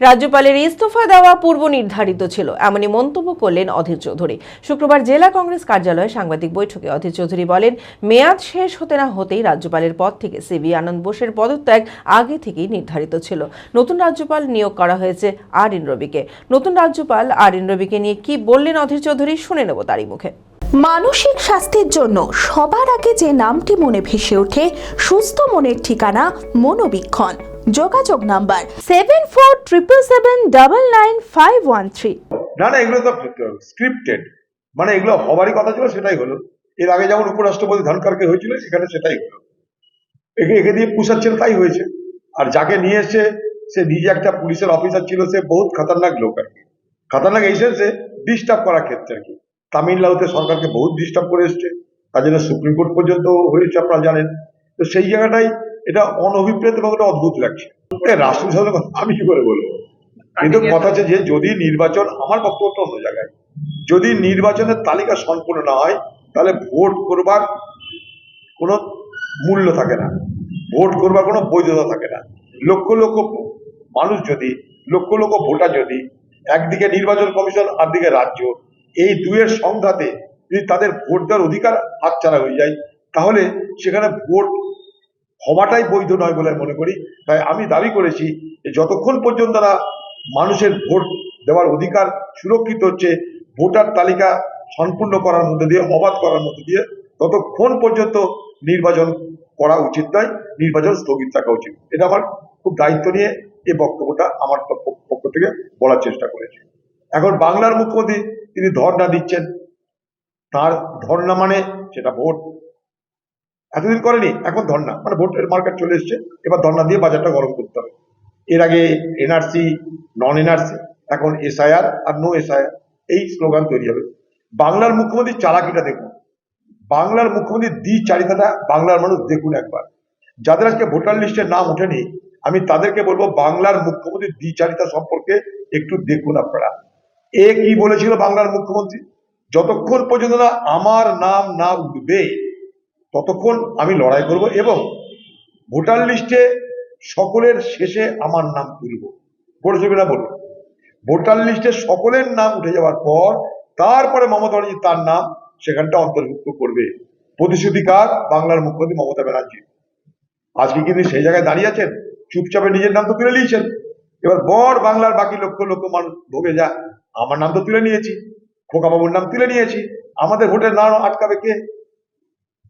রাজ্যপালের ইস্তফা দেওয়া পূর্ব নির্ধারিত ছিল, এমনই মন্তব্য করলেন অধীর চৌধুরী। শুক্রবার জেলা কংগ্রেস কার্যালয়ে সাংবাদিক বৈঠকে অধীর চৌধুরী বলেন, মেয়াদ শেষ হতে না হতেই রাজ্যপালের পদ থেকে সিভি আনন্দ বোসের পদত্যাগ আগে থেকেই নির্ধারিত ছিল। নতুন রাজ্যপাল নিয়োগ করা হয়েছে আরএন রবিকে। নতুন রাজ্যপাল আরএন রবিকে নিয়ে কি বললেন অধীর চৌধুরী, শুনে নেব তারই মুখে। মানসিক স্বাস্থ্যের জন্য সবার আগে যে নামটি মনে ভেসে ওঠে, সুস্থ মনের ঠিকানা মনোবীক্ষণ। যোগাযোগ নাম্বার 7477799513। না, এগুলো তো স্ক্রিপ্টেড, মানে এগুলো হবারই কথা ছিল, সেটাই হলো। এর আগে যেমন উপরাষ্ট্রপতি ধনখড়কে হয়েছিল, এখানে সেটাই হলো। একে দিয়ে পুষাচ্ছিল, তাই হয়েছে। আর যাকে নিয়ে এসে সে নিজে একটা পুলিশের অফিসার ছিল, সে বহুত খতরনাক লোক আর কি। খতরনাক এই সেন্সে ডিস্টার্ব করার ক্ষেত্রে আর কি। তামিলনাড়ুতে সরকারকে বহুত ডিস্টার্ব করে এসছে, তার জন্য সুপ্রিম কোর্ট পর্যন্ত হয়েছে, আপনারা জানেন। তো সেই জায়গাটাই এটা অনভিপ্রেত এবং এটা অদ্ভুত লাগছে। রাষ্ট্রীয় শাসনের কথা আমি কি করে বলবো, কিন্তু কথা হচ্ছে যে যদি নির্বাচন, আমার বক্তব্যটা অন্য জায়গায়, যদি নির্বাচনের তালিকা সম্পূর্ণ না হয় তাহলে ভোট করবার কোনো মূল্য থাকে না, ভোট করবার কোনো বৈধতা থাকে না। লক্ষ লক্ষ মানুষ যদি, লক্ষ লক্ষ ভোটার যদি একদিকে নির্বাচন কমিশন আর দিকে রাজ্য, এই দুয়ের সংঘাতে যদি তাদের ভোট দেওয়ার অধিকার হাতছাড়া হয়ে যায়, তাহলে সেখানে ভোট হওয়াটাই বৈধ নয় বলে মনে করি। তাই আমি দাবি করেছি যে যতক্ষণ পর্যন্ত না মানুষের ভোট দেওয়ার অধিকার সুরক্ষিত হচ্ছে, ভোটার তালিকা সম্পূর্ণ করার মধ্যে দিয়ে, অবাধ করার মধ্যে দিয়ে, ততক্ষণ পর্যন্ত নির্বাচন করা উচিত নয়, নির্বাচন স্থগিত রাখা উচিত। এটা আমার খুব দায়িত্ব নিয়ে এই বক্তব্যটা আমার পক্ষ থেকে বলার চেষ্টা করেছি। এখন বাংলার মুখ্যমন্ত্রী তিনি ধর্ণা দিচ্ছেন, তার ধর্ণা মানে সেটা ভোট। এতদিন করেনি, এখন ধর্ণা মানে ভোটের মার্কেট চলে এসছে, এবার ধর্ণা দিয়ে বাজারটা গরম করতে হবে। এর আগে এনআরসি, নন এনআরসি, এখন এসআইআর আর নো এসআইআর, এই স্লোগান তৈরি হবে। বাংলার মুখ্যমন্ত্রী চালাকিটা দেখুন, বাংলার মুখ্যমন্ত্রীর দ্বিচারিতাটা বাংলার মানুষ দেখুন একবার। যাদের আজকে ভোটার লিস্টের নাম ওঠেনি, আমি তাদেরকে বলবো বাংলার মুখ্যমন্ত্রীর দ্বিচারিতা সম্পর্কে একটু দেখুন আপনারা। এ কি বলেছিল বাংলার মুখ্যমন্ত্রী, যতক্ষণ পর্যন্ত না আমার নাম না উঠবে ততক্ষণ আমি লড়াই করব, এবং ভোটার লিস্টে সকলের শেষে আমার নাম তুলব। বলেছে কিনা বলুন? ভোটার লিস্টে সকলের নাম উঠে যাওয়ার পর তারপরে মমতা ব্যানার্জি তার নাম সেখানটা অন্তর্ভুক্ত করবে। প্রতিশ্রুতিকার বাংলার মুখ্যমন্ত্রী মমতা ব্যানার্জি। আজকে কিন্তু সেই জায়গায় দাঁড়িয়ে আছেন, চুপচাপে নিজের নাম তো তুলে নিয়েছেন। এবার বড় বাংলার বাকি লক্ষ লক্ষ মানুষ ভোগে যা, আমার নাম তো তুলে নিয়েছি, খোকা বাবুর নাম তুলে নিয়েছি, আমাদের ভোটের নাম আটকাবে কে?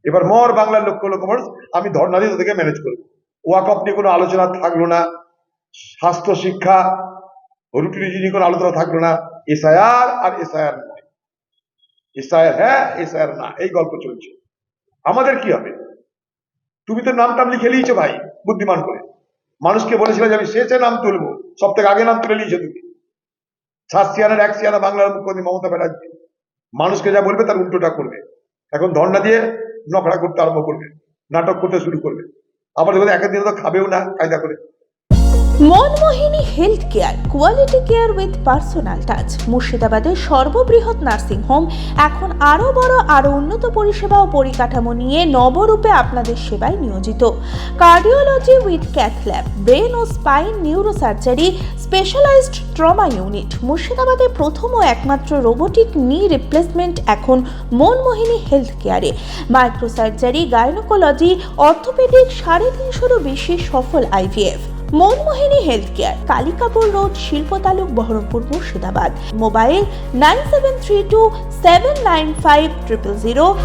এবার মর বাংলার লক্ষ লক্ষ মানুষ, আমি ধর্ণা দিয়ে তাদেরকে ম্যানেজ করবো। ওয়াকফ নিয়ে কোনো আলোচনা থাকলো না, স্বাস্থ্য শিক্ষা রুটি নিয়ে কোনো আলোচনা থাকলো না, এসআইআর আর এসআইআর নয়, এসআইআর হ্যাঁ এসআইআর না, এই গল্প চলছে। আমাদের কি হবে? তুমি তো নাম টাম লিখে নিয়েছো ভাই, বুদ্ধিমান করে। মানুষকে বলেছিল যে আমি শেষে নাম তুলবো, সব থেকে আগে নাম তুলে নিয়েছো তুমি। 7 সিয়ানের 1 সিয়ানা বাংলার মুখ্যমন্ত্রী মমতা ব্যানার্জি মানুষকে যা বলবে তার উল্টোটা করবে। এখন ধর্ণা দিয়ে নকড়া করতে আরম্ভ করবে, নাটক করতে শুরু করবে। আবার দেখো একদিন তো খাবেও না কায়দা করে। Manmohini health care, quality care with personal touch. মুর্শিদাবাদের সর্ববৃহৎ নার্সিং হোম এখন আরও বড়, আরও উন্নত পরিষেবা ও পরিকাঠামো নিয়ে নবরূপে আপনাদের সেবায় নিয়োজিত। Cardiology with cath lab, brain ও spine neurosurgery, specialized trauma unit. মুর্শিদাবাদে প্রথম ও একমাত্র রোবোটিক নি রিপ্লেসমেন্ট এখন মনমোহিনী হেলথ কেয়ারে। মাইক্রোসার্জারি, গাইনোকোলজি, অর্থোপেডিক, 350-এরও বেশি সফল IVF. Manmohini health care, Kalikapur road, শিল্পতালুক, বহরমপুর, মুর্শিদাবাদ। মোবাইল 9732795000।